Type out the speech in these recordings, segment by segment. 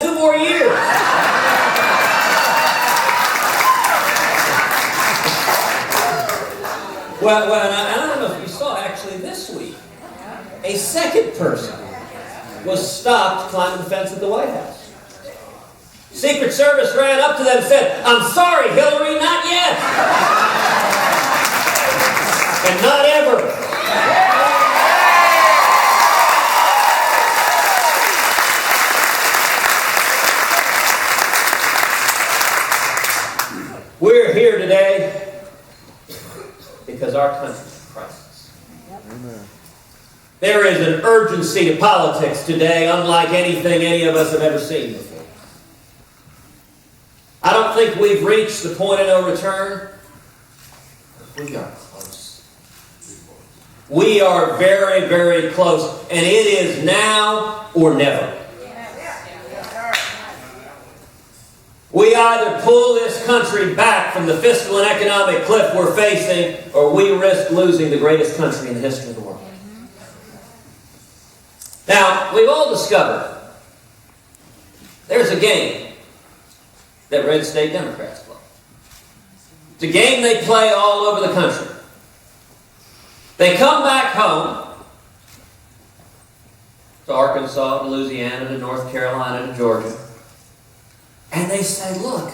2 more years. Well, and I don't know if you saw, actually this week, a second person was stopped climbing the fence at the White House. Secret Service ran up to them and said, "I'm sorry, Hillary, not yet." And not ever. We're here today because our country's in crisis. Amen. There is an urgency to politics today unlike anything any of us have ever seen before. I don't think we've reached the point of no return. We are close. We are very, very close. And it is now or never. We either pull this country back from the fiscal and economic cliff we're facing, or we risk losing the greatest country in the history of the world. Now, we've all discovered there's a game that red state Democrats play. It's a game they play all over the country. They come back home to Arkansas, to Louisiana, to North Carolina, to Georgia, and they say, "Look,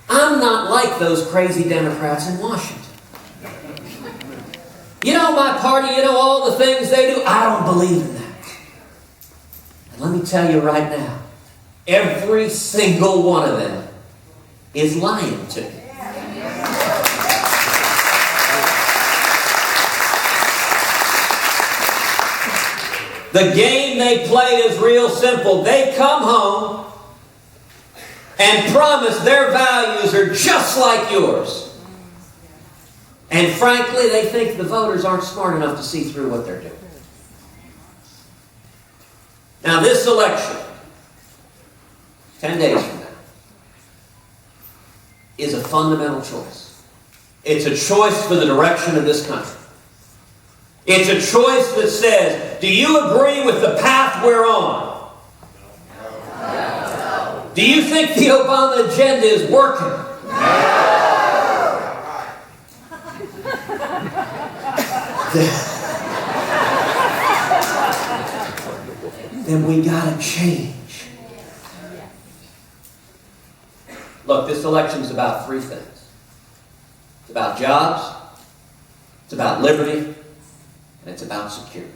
I'm not like those crazy Democrats in Washington. You know my party, you know all the things they do. I don't believe in that. And let me tell you right now, every single one of them is lying to me." The game they play is real simple. They come home and promise their values are just like yours. And frankly, they think the voters aren't smart enough to see through what they're doing. Now, this election, 10 days from now, is a fundamental choice. It's a choice for the direction of this country. It's a choice that says, do you agree with the path we're on? Do you think the Obama agenda is working? Then we gotta change. Look, this election's about 3 things. It's about jobs, it's about liberty, and it's about security.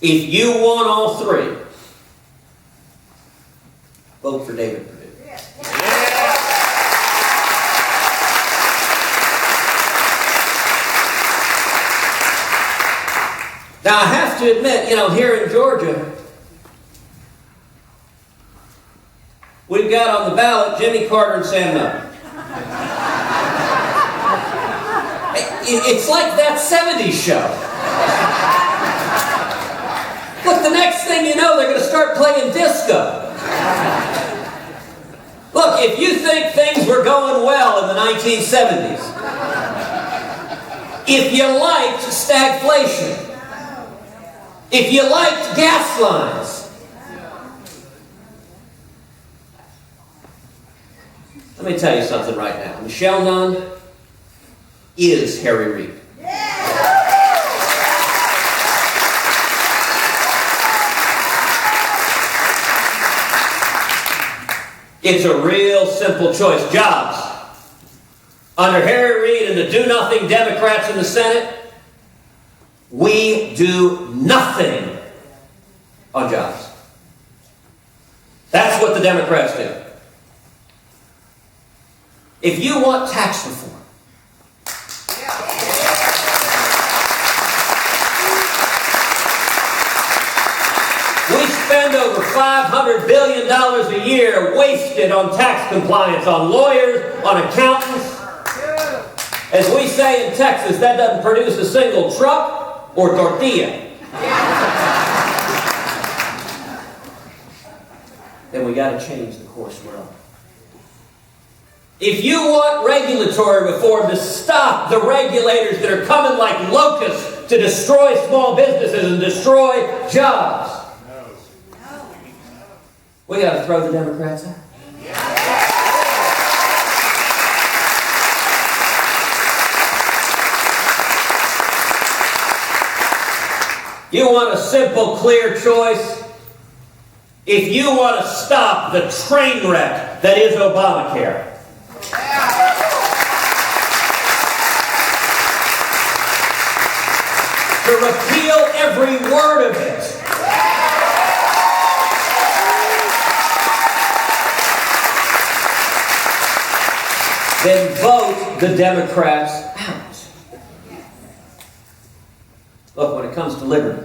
If you want all 3, vote for David Perdue. Now, I have to admit, here in Georgia, we've got on the ballot Jimmy Carter and Sam Miller. It's like that 70s show. Look, the next thing you know, they're going to start playing disco. Look, if you think things were going well in the 1970s, if you liked stagflation, if you liked gas lines, let me tell you something right now. Michelle Nunn is Harry Reid. It's a real simple choice. Jobs. Under Harry Reid and the do-nothing Democrats in the Senate, we do nothing on jobs. That's what the Democrats do. If you want tax reform, we spend over $500 billion a year wasted on tax compliance, on lawyers, on accountants. As we say in Texas, that doesn't produce a single truck or tortilla. Then we got to change the course we're on. If you want regulatory reform to stop the regulators that are coming like locusts to destroy small businesses and destroy jobs, we got to throw the Democrats out. You want a simple, clear choice? If you want to stop the train wreck that is Obamacare, to repeal every word of it, then vote the Democrats out. Look, when it comes to liberty,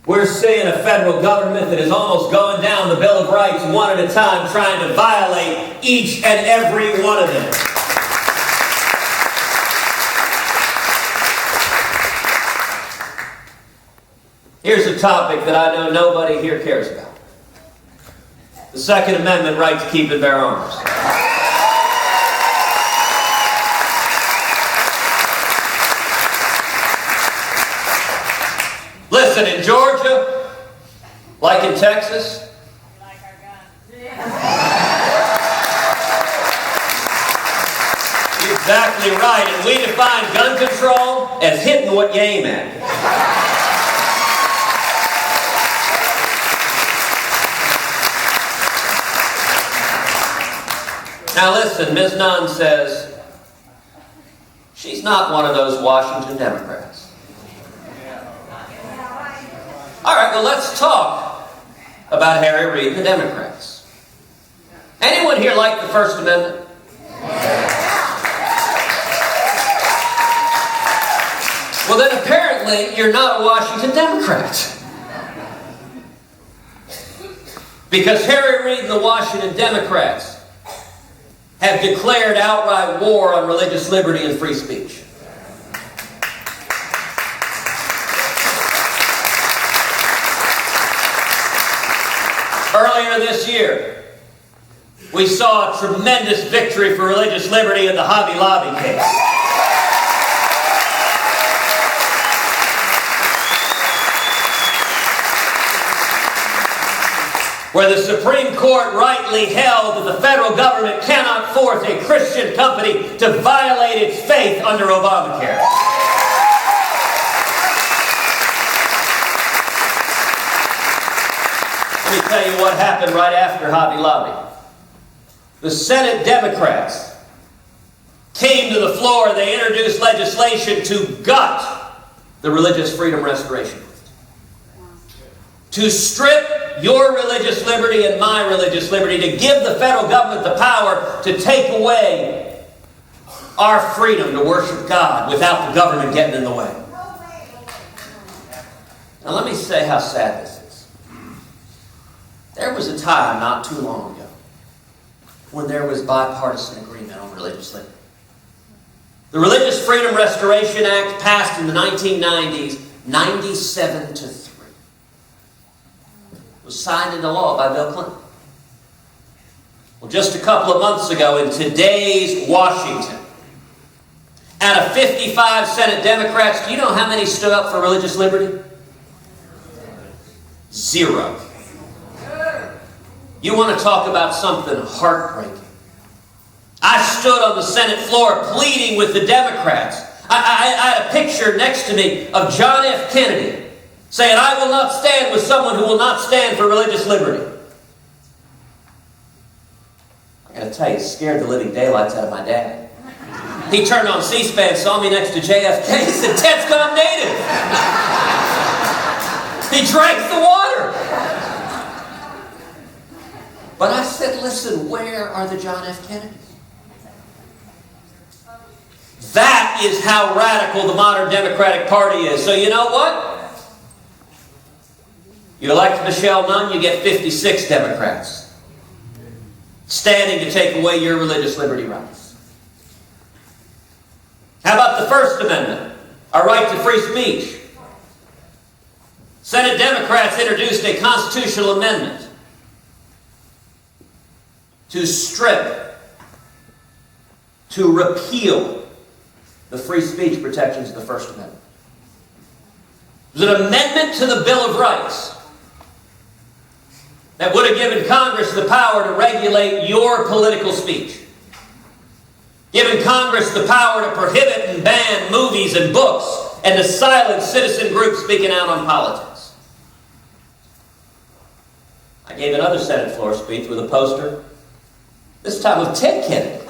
we're seeing a federal government that is almost going down the Bill of Rights one at a time, trying to violate each and every one of them. Here's a topic that I know nobody here cares about. The Second Amendment right to keep and bear arms. Listen, in Georgia, like in Texas, we like our guns. You're exactly right. And we define gun control as hitting what you aim at. Now listen, Ms. Nunn says she's not one of those Washington Democrats. All right, well, let's talk about Harry Reid and the Democrats. Anyone here like the First Amendment? Well, then apparently you're not a Washington Democrat. Because Harry Reid and the Washington Democrats have declared outright war on religious liberty and free speech. Earlier this year, we saw a tremendous victory for religious liberty in the Hobby Lobby case. Where the Supreme Court rightly held that the federal government cannot force a Christian company to violate its faith under Obamacare. Let me tell you what happened right after Hobby Lobby. The Senate Democrats came to the floor. They introduced legislation to gut the Religious Freedom Restoration Act. To strip your religious liberty and my religious liberty, to give the federal government the power to take away our freedom to worship God without the government getting in the way. Now let me say how sad this is. There was a time not too long ago when there was bipartisan agreement on religious liberty. The Religious Freedom Restoration Act passed in the 1990s, 97-3. Was signed into law by Bill Clinton. Well, just a couple of months ago in today's Washington, out of 55 Senate Democrats, do you know how many stood up for religious liberty? 0. You want to talk about something heartbreaking? I stood on the Senate floor pleading with the Democrats. I had a picture next to me of John F. Kennedy saying, "I will not stand with someone who will not stand for religious liberty." I got to tell you, it scared the living daylights out of my dad. He turned on C-SPAN, saw me next to JFK, he said, "Ted's gone native." He drank the water. But I said, listen, where are the John F. Kennedys? That is how radical the modern Democratic Party is. So you know what? You elect Michelle Nunn, you get 56 Democrats standing to take away your religious liberty rights. How about the First Amendment, our right to free speech? Senate Democrats introduced a constitutional amendment to strip to repeal the free speech protections of the First Amendment. It was an amendment to the Bill of Rights that would have given Congress the power to regulate your political speech. Given Congress the power to prohibit and ban movies and books and to silence citizen groups speaking out on politics. I gave another Senate floor speech with a poster, this time of Ted Kennedy.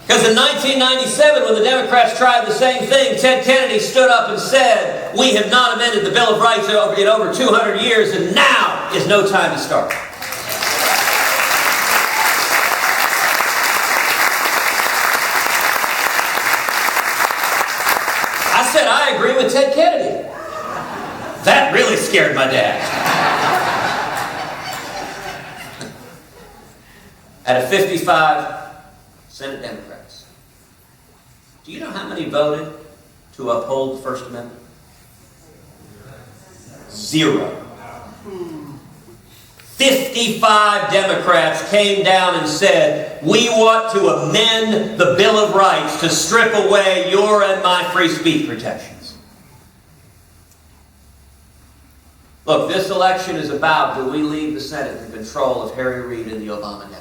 Because in 1997, when the Democrats tried the same thing, Ted Kennedy stood up and said, "We have not amended the Bill of Rights in over 200 years, and now is no time to start." I said, I agree with Ted Kennedy. That really scared my dad. Out of 55 Senate Democrats, do you know how many voted to uphold the First Amendment? 0. 55 Democrats came down and said, we want to amend the Bill of Rights to strip away your and my free speech protections. Look, this election is about, do we leave the Senate in control of Harry Reid and the Obama Democrats?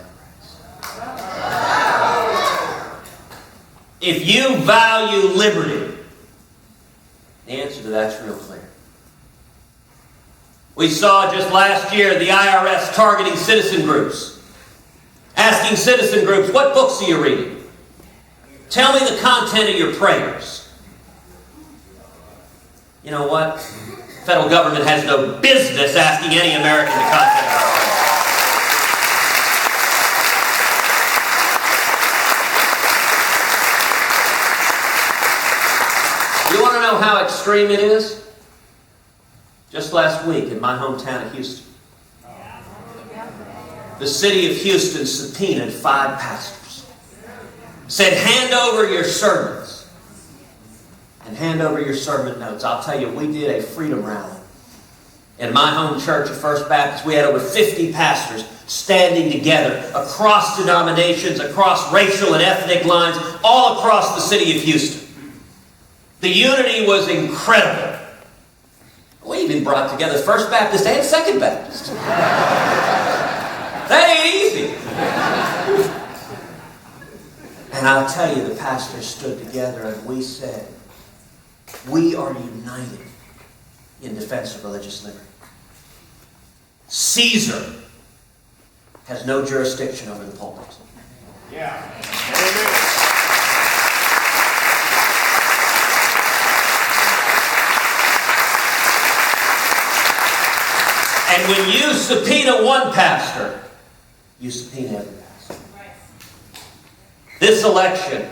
If you value liberty, the answer to that's real clear. We saw just last year the IRS targeting citizen groups, asking citizen groups, what books are you reading? Tell me the content of your prayers. You know what? The federal government has no business asking any American the content of their prayers. You want to know how extreme it is? Just last week in my hometown of Houston, the city of Houston subpoenaed 5 pastors. Said, hand over your sermons and hand over your sermon notes. I'll tell you, we did a freedom rally in my home church of First Baptist. We had over 50 pastors standing together across denominations, across racial and ethnic lines, all across the city of Houston. The unity was incredible. We even brought together First Baptist and Second Baptist. That ain't easy. And I'll tell you, the pastors stood together and we said, we are united in defense of religious liberty. Caesar has no jurisdiction over the pulpit. Yeah. Amen. And when you subpoena one pastor, you subpoena every pastor. This election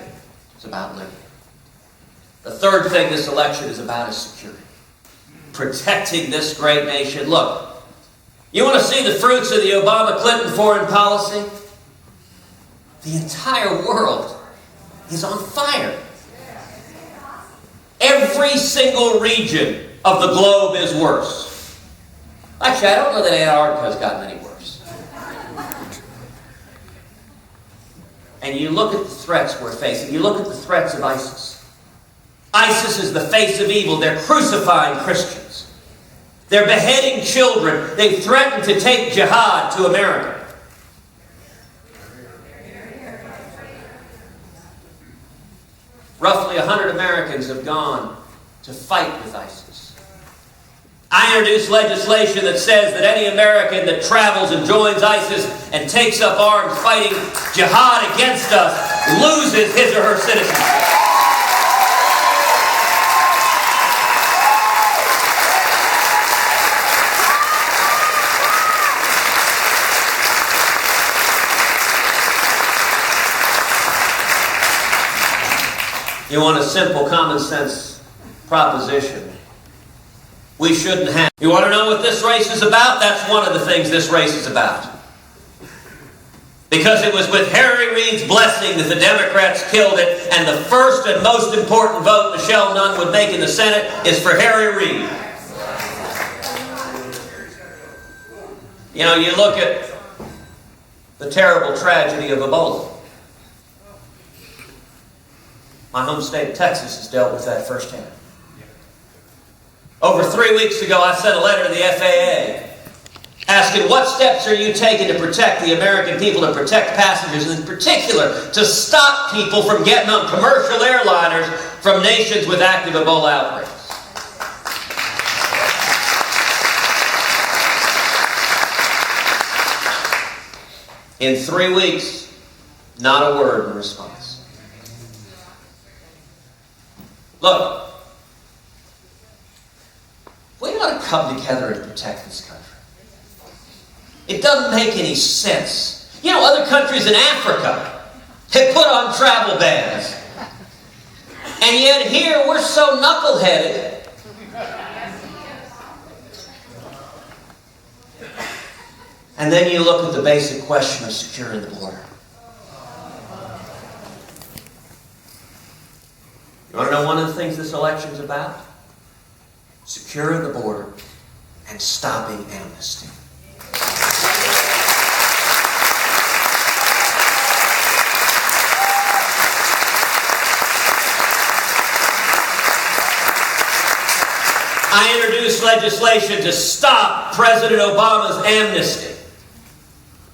is about liberty. The third thing this election is about is security. Protecting this great nation. Look, you want to see the fruits of the Obama-Clinton foreign policy? The entire world is on fire. Every single region of the globe is worse. Actually, I don't know that Antarctica has gotten any worse. And you look at the threats we're facing. You look at the threats of ISIS. ISIS is the face of evil. They're crucifying Christians. They're beheading children. They've threatened to take jihad to America. Roughly 100 Americans have gone to fight with ISIS. I introduced legislation that says that any American that travels and joins ISIS and takes up arms fighting jihad against us loses his or her citizenship. You want a simple, common sense proposition. We shouldn't have. You want to know what this race is about? That's one of the things this race is about. Because it was with Harry Reid's blessing that the Democrats killed it, and the first and most important vote Michelle Nunn would make in the Senate is for Harry Reid. You know, you look at the terrible tragedy of Ebola. My home state of Texas has dealt with that firsthand. Over 3 weeks ago, I sent a letter to the FAA asking, what steps are you taking to protect the American people, to protect passengers, and in particular, to stop people from getting on commercial airliners from nations with active Ebola outbreaks? In 3 weeks, not a word in response. Look, we ought to come together and protect this country. It doesn't make any sense. You know, other countries in Africa have put on travel bans. And yet here we're so knuckleheaded. And then you look at the basic question of securing the border. You want to know one of the things this election is about? Securing the border and stopping amnesty. I introduced legislation to stop President Obama's amnesty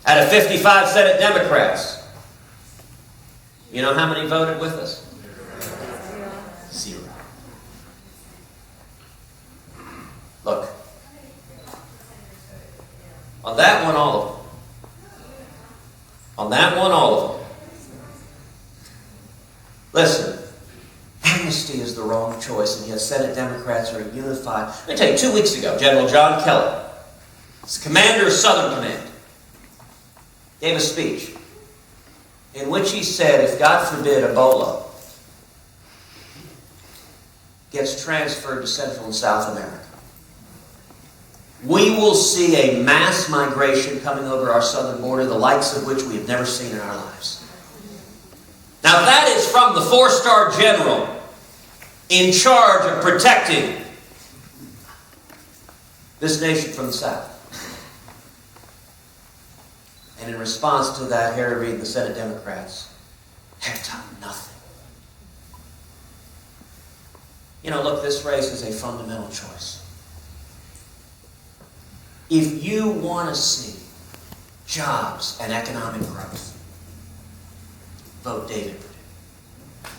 out of 55 Senate Democrats. You know how many voted with us? 0. Look, on that one, all of them. On that one, all of them. Listen, amnesty is the wrong choice, and yet Senate Democrats are unified. Let me tell you, 2 weeks ago, General John Kelly, the commander of Southern Command, gave a speech in which he said, if God forbid Ebola gets transferred to Central and South America, we will see a mass migration coming over our southern border, the likes of which we have never seen in our lives. Now that is from the 4-star general in charge of protecting this nation from the South. And in response to that, Harry Reid and the Senate Democrats have done nothing. You know, look, this race is a fundamental choice. If you want to see jobs and economic growth, vote David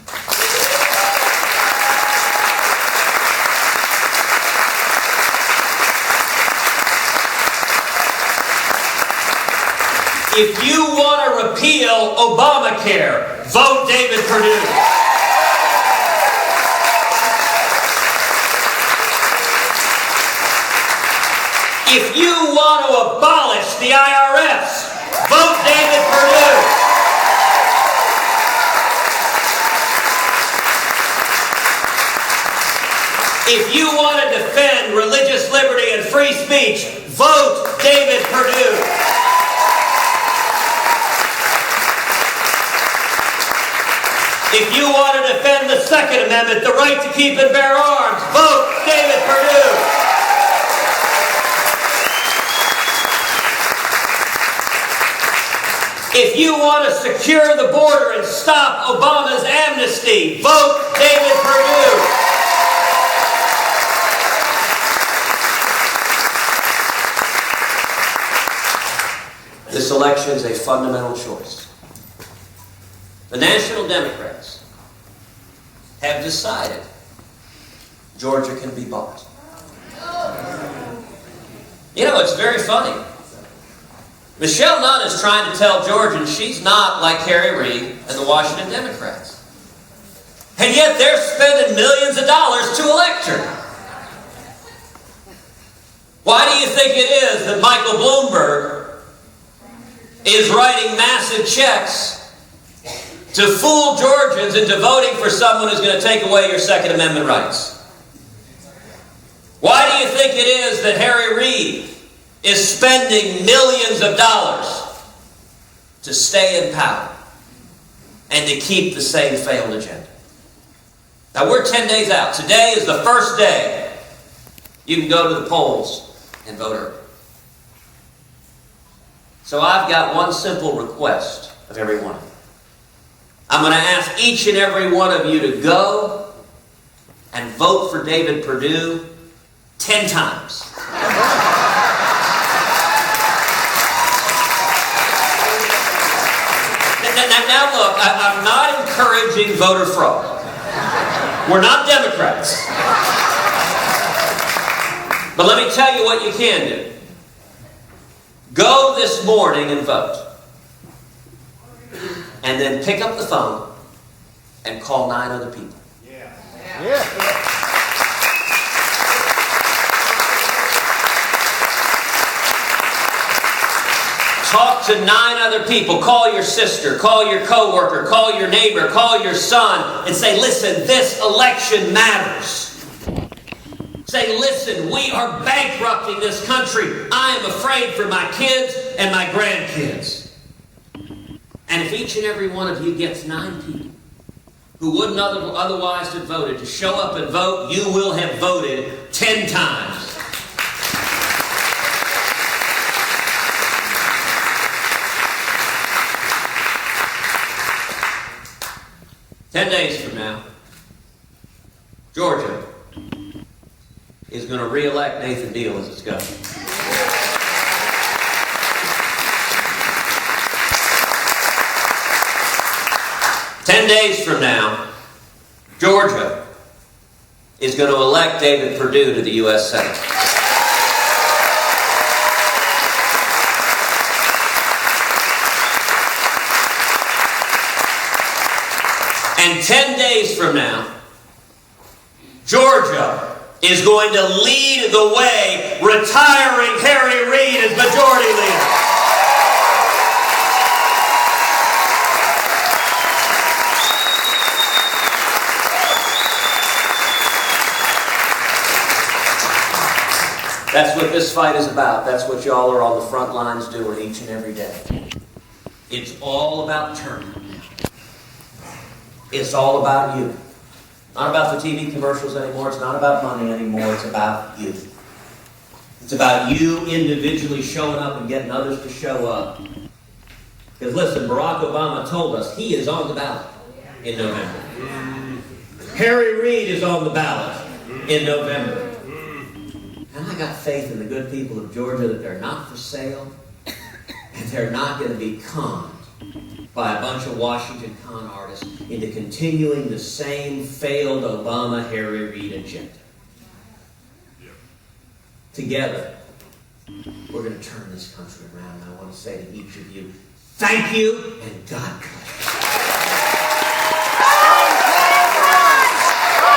Perdue. If you want to repeal Obamacare, vote David Perdue. If you want to abolish the IRS, vote David Perdue. If you want to defend religious liberty and free speech, vote David Perdue. If you want to defend the Second Amendment, the right to keep and bear arms, vote David Perdue. If you want to secure the border and stop Obama's amnesty, vote David Perdue. This election is a fundamental choice. The National Democrats have decided Georgia can be bought. You know, it's very funny. Michelle Nunn is trying to tell Georgians she's not like Harry Reid and the Washington Democrats. And yet they're spending millions of dollars to elect her. Why do you think it is that Michael Bloomberg is writing massive checks to fool Georgians into voting for someone who's going to take away your Second Amendment rights? Why do you think it is that Harry Reid is spending millions of dollars to stay in power and to keep the same failed agenda? Now we're 10 days out. Today is the first day you can go to the polls and vote early. So I've got one simple request of every one of you. I'm going to ask each and every one of you to go and vote for David Perdue 10 times. Now look, I'm not encouraging voter fraud. We're not Democrats. But let me tell you what you can do. Go this morning and vote. And then pick up the phone and call 9 other people. Talk to 9 other people. Call your sister, call your coworker, call your neighbor, call your son, and say, listen, this election matters. Say, listen, we are bankrupting this country. I am afraid for my kids and my grandkids. And if each and every one of you gets 9 people who wouldn't otherwise have voted to show up and vote, you will have voted 10 times. Ten days from now, Georgia is going to re-elect Nathan Deal as its governor. Days from now, Georgia is going to elect David Perdue to the U.S. Senate. And 10 days from now, Georgia is going to lead the way, retiring Harry Reid as majority leader. That's what this fight is about. That's what y'all are on the front lines doing each and every day. It's all about turnout now. It's all about you. Not about the TV commercials anymore. It's not about money anymore. It's about you. It's about you individually showing up and getting others to show up. Because listen, Barack Obama told us he is on the ballot in November. Harry Reid is on the ballot in November. And I got faith in the good people of Georgia that they're not for sale and they're not going to be conned by a bunch of Washington con artists into continuing the same failed Obama-Harry Reid agenda. Together, we're going to turn this country around. I want to say to each of you, thank you and God bless.